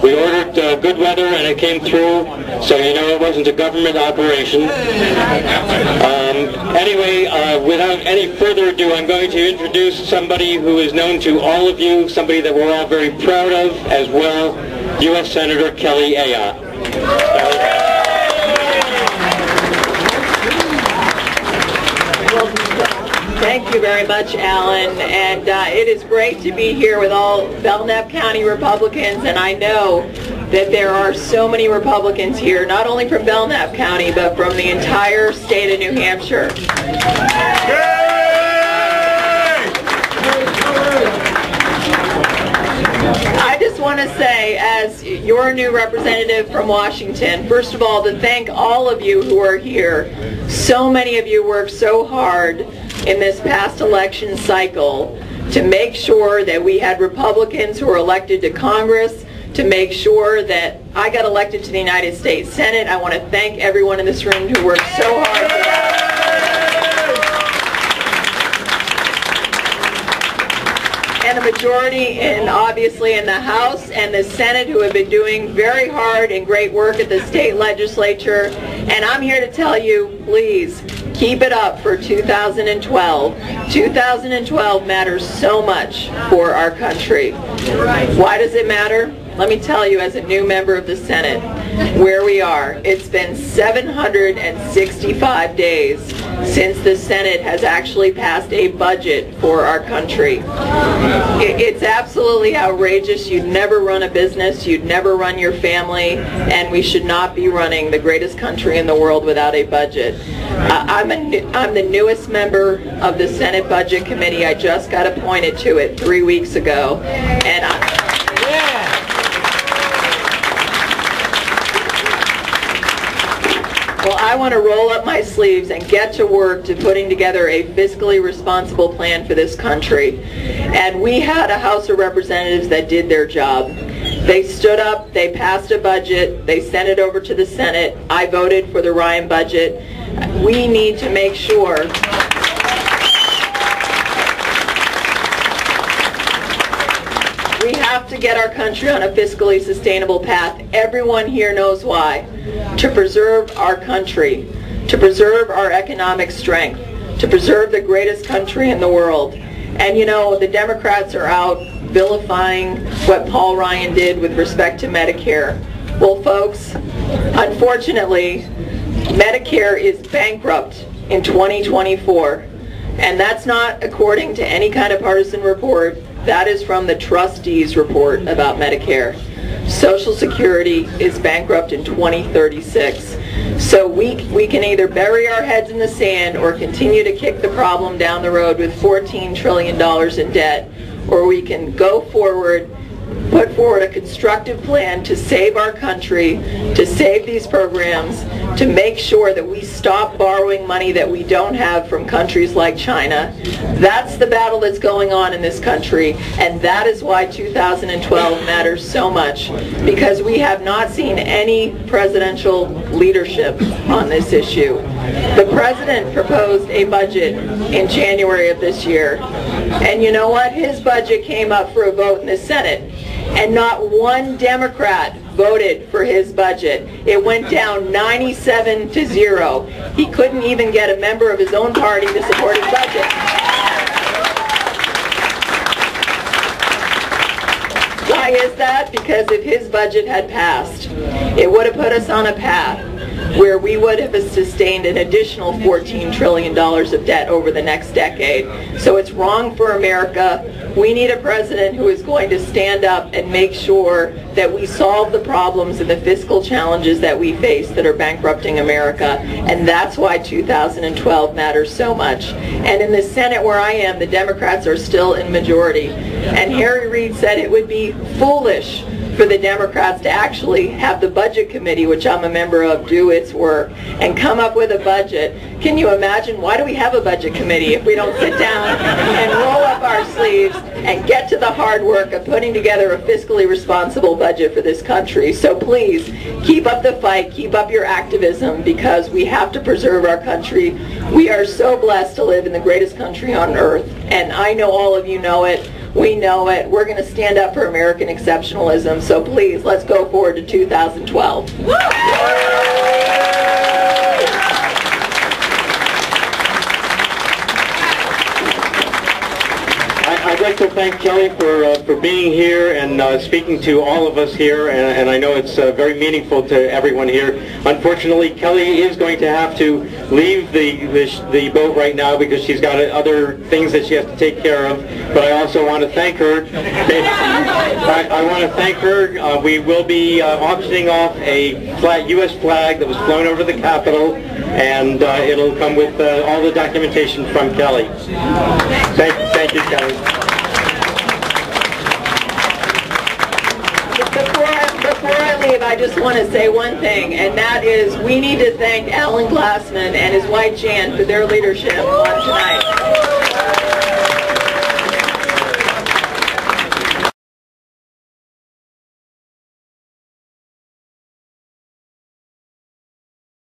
We ordered good weather and it came through, so you know it wasn't a government operation. Anyway, without any further ado, I'm going to introduce somebody who is known to all of you, somebody that we're all very proud of as well, U.S. Senator Kelly Ayotte. Thank you very much, Alan, and it is great to be here with all Belknap County Republicans, and I know that there are so many Republicans here, not only from Belknap County, but from the entire state of New Hampshire. I just want to say, as your new representative from Washington, first of all, to thank all of you who are here. So many of you worked so hard in this past election cycle to make sure that we had Republicans who were elected to Congress, to make sure that I got elected to the United States Senate. I want to thank everyone in this room who worked so hard for that. And a majority, obviously in the House and the Senate, who have been doing very hard and great work at the state legislature. And I'm here to tell you, please, keep it up for 2012. 2012 matters so much for our country. Why does it matter? Let me tell you, as a new member of the Senate, where we are. It's been 765 days since the Senate has actually passed a budget for our country. It's absolutely outrageous. You'd never run a business, you'd never run your family, and we should not be running the greatest country in the world without a budget. I'm the newest member of the Senate Budget Committee. I just got appointed to it 3 weeks ago, and well, I want to roll up my sleeves and get to work to putting together a fiscally responsible plan for this country. And we had a House of Representatives that did their job. They stood up, they passed a budget, they sent it over to the Senate. I voted for the Ryan budget. We need to make sure we have to get our country on a fiscally sustainable path. Everyone here knows why. To preserve our country, to preserve our economic strength, to preserve the greatest country in the world. And you know, the Democrats are out vilifying what Paul Ryan did with respect to Medicare. Well, folks, unfortunately, Medicare is bankrupt in 2024. And that's not according to any kind of partisan report. That is from the trustees' report about Medicare. Social Security is bankrupt in 2036. So we can either bury our heads in the sand or continue to kick the problem down the road with $14 trillion in debt, or we can go forward, put forward a constructive plan to save our country, to save these programs, to make sure that we stop borrowing money that we don't have from countries like China. That's the battle that's going on in this country, and that is why 2012 matters so much, because we have not seen any presidential leadership on this issue. The president proposed a budget in January of this year, and you know what? His budget came up for a vote in the Senate, and not one Democrat voted for his budget. It went down 97-0. He couldn't even get a member of his own party to support his budget. Why is that? Because if his budget had passed, it would have put us on a path where we would have sustained an additional $14 trillion of debt over the next decade. So it's wrong for America. We need a president who is going to stand up and make sure that we solve the problems and the fiscal challenges that we face that are bankrupting America. And that's why 2012 matters so much. And in the Senate where I am, the Democrats are still in majority. And Harry Reid said it would be foolish for the Democrats to actually have the Budget Committee, which I'm a member of, do its work and come up with a budget. Can you imagine? Why do we have a Budget Committee if we don't sit down and roll up our sleeves and get to the hard work of putting together a fiscally responsible budget for this country? So please, keep up the fight, keep up your activism, because we have to preserve our country. We are so blessed to live in the greatest country on earth, and I know all of you know it. We know it. We're going to stand up for American exceptionalism. So please, let's go forward to 2012. I'd like to thank Kelly for being here and speaking to all of us here, and I know it's very meaningful to everyone here. Unfortunately, Kelly is going to have to leave the boat right now because she's got other things that she has to take care of, but I also want to thank her. I want to thank her. We will be auctioning off a U.S. flag that was flown over the Capitol, and it'll come with all the documentation from Kelly. Thank you, Kelly. Before I leave, I just want to say one thing, and that is we need to thank Alan Glassman and his wife Jan for their leadership on tonight.